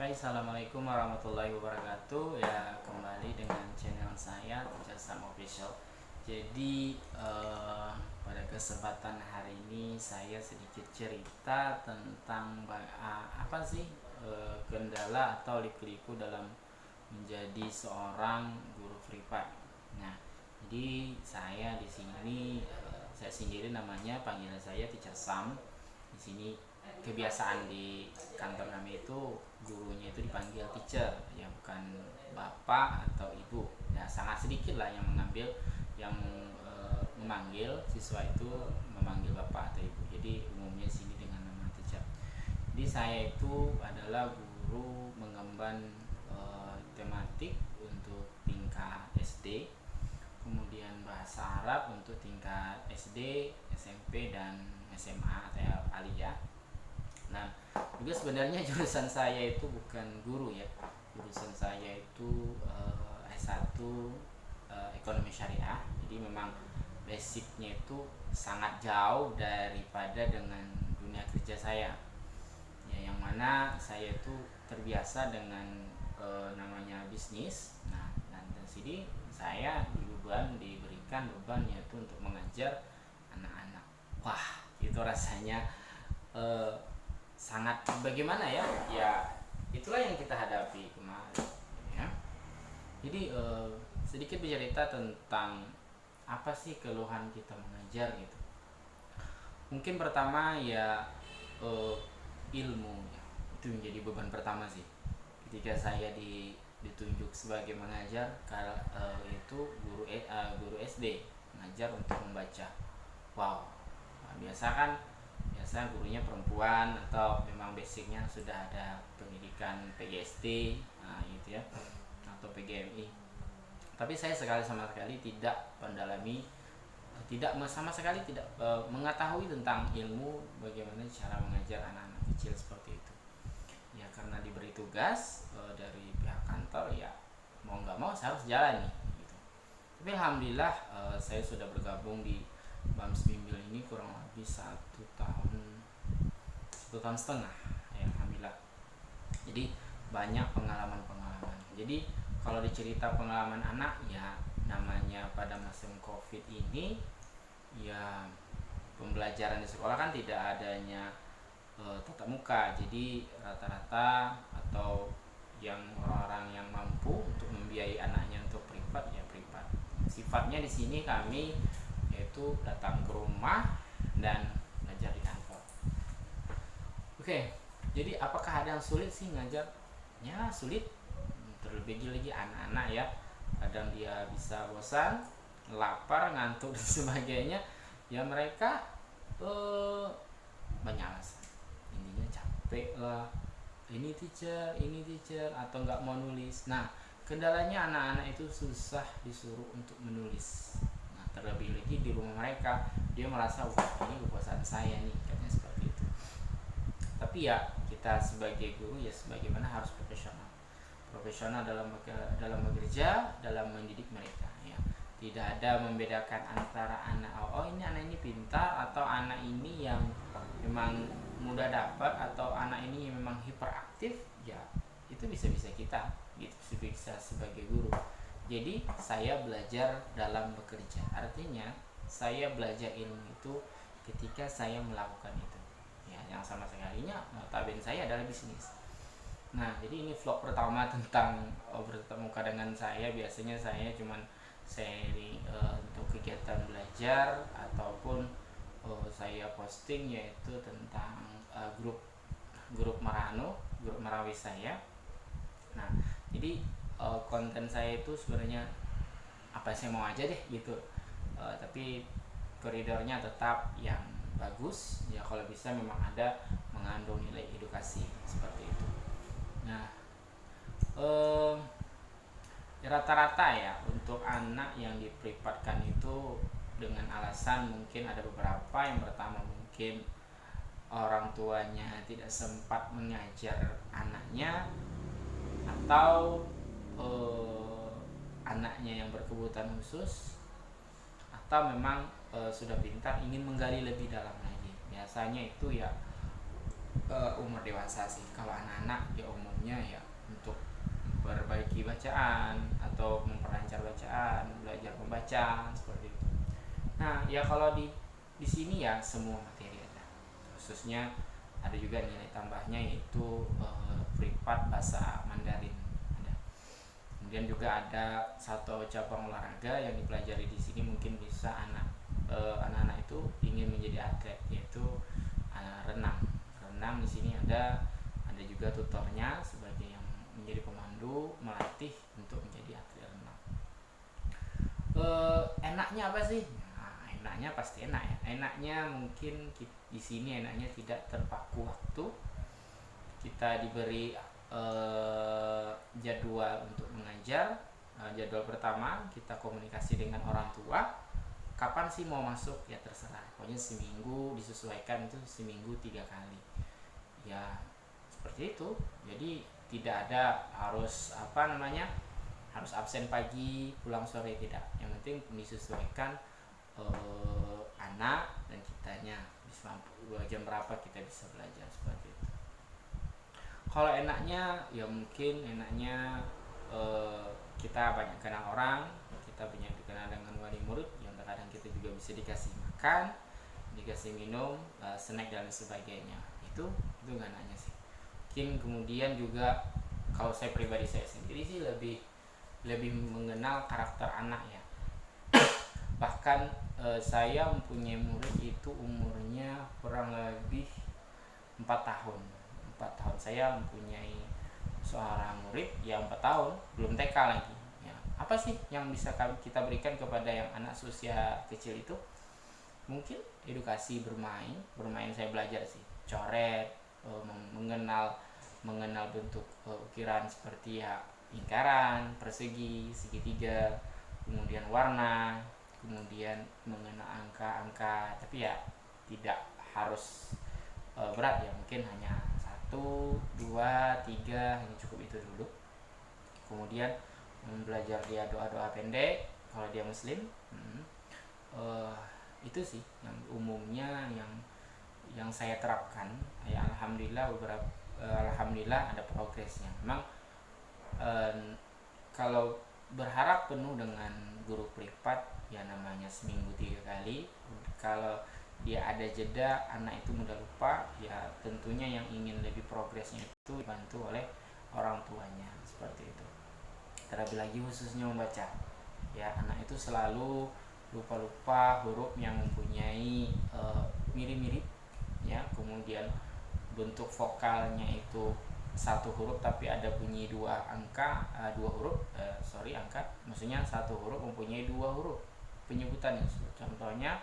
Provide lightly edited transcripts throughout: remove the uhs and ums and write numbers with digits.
Baik, assalamualaikum warahmatullahi wabarakatuh. Ya, kembali dengan channel saya Teacher Sam Official. Jadi pada kesempatan hari ini saya sedikit cerita tentang apa sih kendala atau liku-liku dalam menjadi seorang guru privat. Nah, jadi saya di sini saya sendiri namanya panggilan saya Teacher Sam. Di sini kebiasaan di kantor kami itu gurunya itu dipanggil teacher, ya bukan bapak atau ibu. Ya sangat sedikit lah yang mengambil yang memanggil siswa itu memanggil bapak atau ibu. Jadi umumnya sini dengan nama teacher. Jadi saya itu adalah guru mengemban tematik untuk tingkat SD, kemudian bahasa Arab untuk tingkat SD, SMP dan SMA atau aliyah. Nah, juga sebenarnya jurusan saya itu bukan guru ya. Jurusan saya itu S1 ekonomi syariah. Jadi memang basicnya itu sangat jauh daripada dengan dunia kerja saya. Ya, yang mana saya itu terbiasa dengan namanya bisnis. Nah, dan di sini saya diberikan beban yaitu untuk mengajar anak-anak. Wah, itu rasanya eh, sangat bagaimana ya, ya itulah yang kita hadapi kemarin ya. Jadi sedikit bercerita tentang apa sih keluhan kita mengajar gitu. Mungkin pertama ya eh, ilmu ya. Itu menjadi beban pertama sih ketika saya ditunjuk sebagai mengajar. Itu guru SD mengajar untuk membaca. Wow, nah, biasa gurunya perempuan atau memang basicnya sudah ada pendidikan PGSD, nah gitu ya, atau PGMI. Tapi saya sama sekali tidak mendalami, tidak sama sekali tidak mengetahui tentang ilmu bagaimana cara mengajar anak-anak kecil seperti itu. Ya karena diberi tugas dari pihak kantor, ya mau nggak mau saya harus jalani gitu. Tapi alhamdulillah saya sudah bergabung di BAMS Bimbel ini kurang lebih 1 tahun setengah ya, alhamdulillah. Jadi banyak pengalaman-pengalaman. Jadi kalau dicerita pengalaman anak, ya namanya pada masa covid ini, ya pembelajaran di sekolah kan tidak adanya tatap muka. Jadi rata-rata atau yang orang-orang yang mampu untuk membiayai anaknya untuk privat, ya privat. Sifatnya di sini kami yaitu datang ke rumah dan ngajar di kantor. Oke, jadi apakah ada yang sulit sih ngajar? Ya sulit, terlebih lagi anak-anak ya. Kadang dia bisa bosan, lapar, ngantuk dan sebagainya. Ya mereka banyak alasan. Intinya capek lah, ini teacher atau nggak mau nulis. Nah, kendalanya anak-anak itu susah disuruh untuk menulis. Nah, terlebih lagi di rumah mereka, dia merasa wah ini kekuasaan saya nih, katanya seperti itu. Tapi ya kita sebagai guru ya sebagaimana harus profesional dalam bekerja, dalam mendidik mereka ya. Tidak ada membedakan antara anak ini anak ini pintar atau anak ini yang memang mudah dapat atau anak ini yang memang hiperaktif, ya itu bisa-bisa kita gitu, bisa sebagai guru. Jadi saya belajar dalam bekerja, artinya saya belajar ilmu itu ketika saya melakukan itu ya, yang sama sekalinya notabene saya adalah bisnis. Nah, jadi ini vlog pertama tentang bertatap muka dengan saya. Biasanya saya cuman sharing untuk kegiatan belajar ataupun saya posting yaitu tentang grup Marano, grup Marawi saya. Nah, jadi konten saya itu sebenarnya apa saya mau aja deh gitu. Tapi koridornya tetap yang bagus ya, kalau bisa memang ada mengandung nilai edukasi seperti itu. Nah, rata-rata ya untuk anak yang diprivatkan itu dengan alasan mungkin ada beberapa. Yang pertama mungkin orang tuanya tidak sempat mengajar anaknya, atau anaknya yang berkebutuhan khusus, atau memang sudah pintar ingin menggali lebih dalam lagi. Biasanya itu ya umur dewasa sih. Kalau anak-anak ya umumnya ya untuk memperbaiki bacaan atau memperlancar bacaan, belajar membaca seperti itu. Nah, ya kalau di sini ya semua materi ada. Khususnya ada juga nilai tambahnya yaitu privat bahasa Mandarin ada. Kemudian juga ada satu cabang olahraga yang dipelajari di sini, mungkin bisa anak-anak itu ingin menjadi atlet, yaitu renang. Renang di sini ada juga tutornya sebagai yang menjadi pemandu melatih untuk menjadi atlet renang. Enaknya apa sih? Nah, enaknya pasti enak ya. Enaknya mungkin di sini enaknya tidak terpaku waktu. Kita diberi jadwal untuk mengajar. Jadwal pertama kita komunikasi dengan orang tua. Kapan sih mau masuk ya terserah. Pokoknya seminggu disesuaikan, itu seminggu 3 kali. Ya seperti itu. Jadi tidak ada harus harus absen pagi pulang sore, tidak. Yang penting disesuaikan anak dan kitanya bisa mampu jam berapa kita bisa belajar seperti itu. Kalau enaknya ya mungkin enaknya kita banyak kenal orang, kita banyak dikenal dengan wali murid yang terkadang kita juga bisa dikasih makan, dikasih minum, snack dan sebagainya. Itu enaknya sih. Mungkin kemudian juga kalau saya pribadi saya sendiri sih lebih mengenal karakter anak ya. Bahkan saya mempunyai murid itu umurnya kurang lebih 4 tahun. 4 tahun saya mempunyai seorang murid yang 4 tahun, belum TK lagi ya. Apa sih yang bisa kita berikan kepada yang anak usia kecil itu? Mungkin edukasi bermain saya belajar sih, coret, mengenal bentuk ukiran seperti ya lingkaran, persegi, segitiga, kemudian warna, kemudian mengenal angka-angka, tapi ya tidak harus berat ya, mungkin hanya 1, 2, 3, hanya cukup itu dulu. Kemudian belajar dia doa-doa pendek kalau dia muslim. Itu sih yang umumnya yang saya terapkan ya. Alhamdulillah ada progresnya. Memang kalau berharap penuh dengan guru privat ya namanya seminggu 3 kali. Kalau dia ada jeda, anak itu mudah lupa ya, tentunya yang ingin lebih progresnya itu dibantu oleh orang tuanya seperti itu. Terlebih lagi khususnya membaca ya, anak itu selalu lupa-lupa huruf yang mempunyai mirip-mirip ya. Kemudian bentuk vokalnya itu satu huruf tapi ada bunyi dua huruf, maksudnya satu huruf mempunyai 2 huruf penyebutannya. Contohnya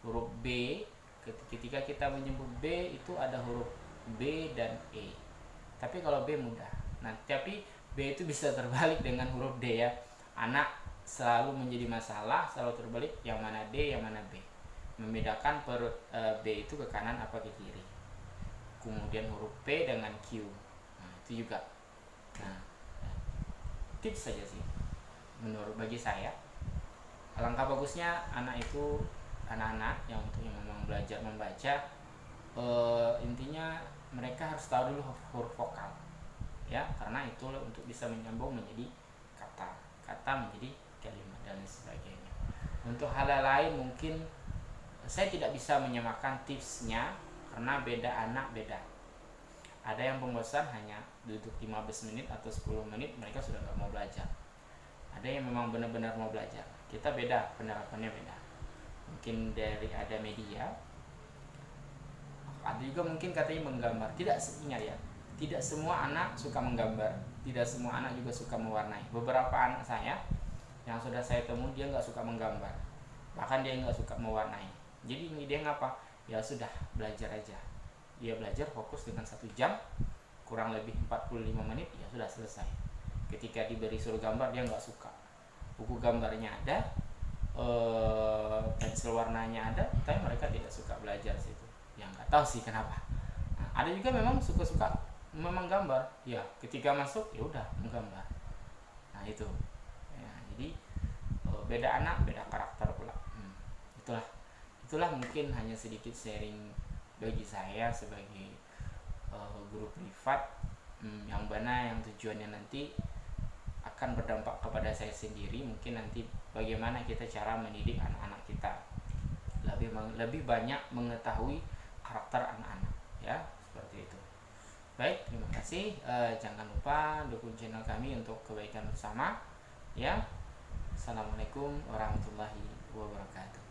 huruf B, ketika kita menyebut B itu ada huruf B dan E. Tapi kalau B mudah. Nah, tapi B itu bisa terbalik dengan huruf D ya. Anak selalu menjadi masalah, selalu terbalik yang mana D, yang mana B. Membedakan perut B itu ke kanan apa ke kiri. Kemudian huruf P dengan Q. Nah, itu juga. Nah, tips saja sih menurut bagi saya. Alangkah bagusnya anak-anak yang memang belajar membaca, intinya mereka harus tahu dulu huruf vokal ya, karena itu untuk bisa menyambung menjadi kata menjadi kalimat dan sebagainya. Untuk hal lain mungkin saya tidak bisa menyamakan tipsnya karena beda anak beda. Ada yang pembosan hanya duduk 15 menit atau 10 menit mereka sudah nggak mau belajar. Ada yang memang benar-benar mau belajar. Kita beda, penerapannya beda. Mungkin dari ada media, ada juga mungkin katanya menggambar. Ingat ya, tidak semua anak suka menggambar, tidak semua anak juga suka mewarnai. Beberapa anak saya yang sudah saya temui dia nggak suka menggambar, bahkan dia nggak suka mewarnai. Jadi dia ngapa? Ya sudah, belajar aja. Dia belajar fokus dengan 1 jam kurang lebih 45 menit ya sudah selesai. Ketika diberi suruh gambar dia nggak suka. Buku gambarnya ada, pensil warnanya ada, tapi mereka tidak suka belajar situ. Yang nggak tahu sih kenapa. Nah, ada juga memang suka-suka memang gambar. Ya, ketika masuk ya udah menggambar. Nah itu. Ya, jadi beda anak beda karakter pula. Itulah mungkin hanya sedikit sharing bagi saya sebagai guru privat, yang mana yang tujuannya nanti akan berdampak kepada saya sendiri. Mungkin nanti bagaimana kita cara mendidik anak-anak kita, lebih banyak mengetahui karakter anak-anak, ya, seperti itu. Baik, terima kasih. Jangan lupa dukung channel kami untuk kebaikan bersama, ya. Assalamualaikum warahmatullahi wabarakatuh.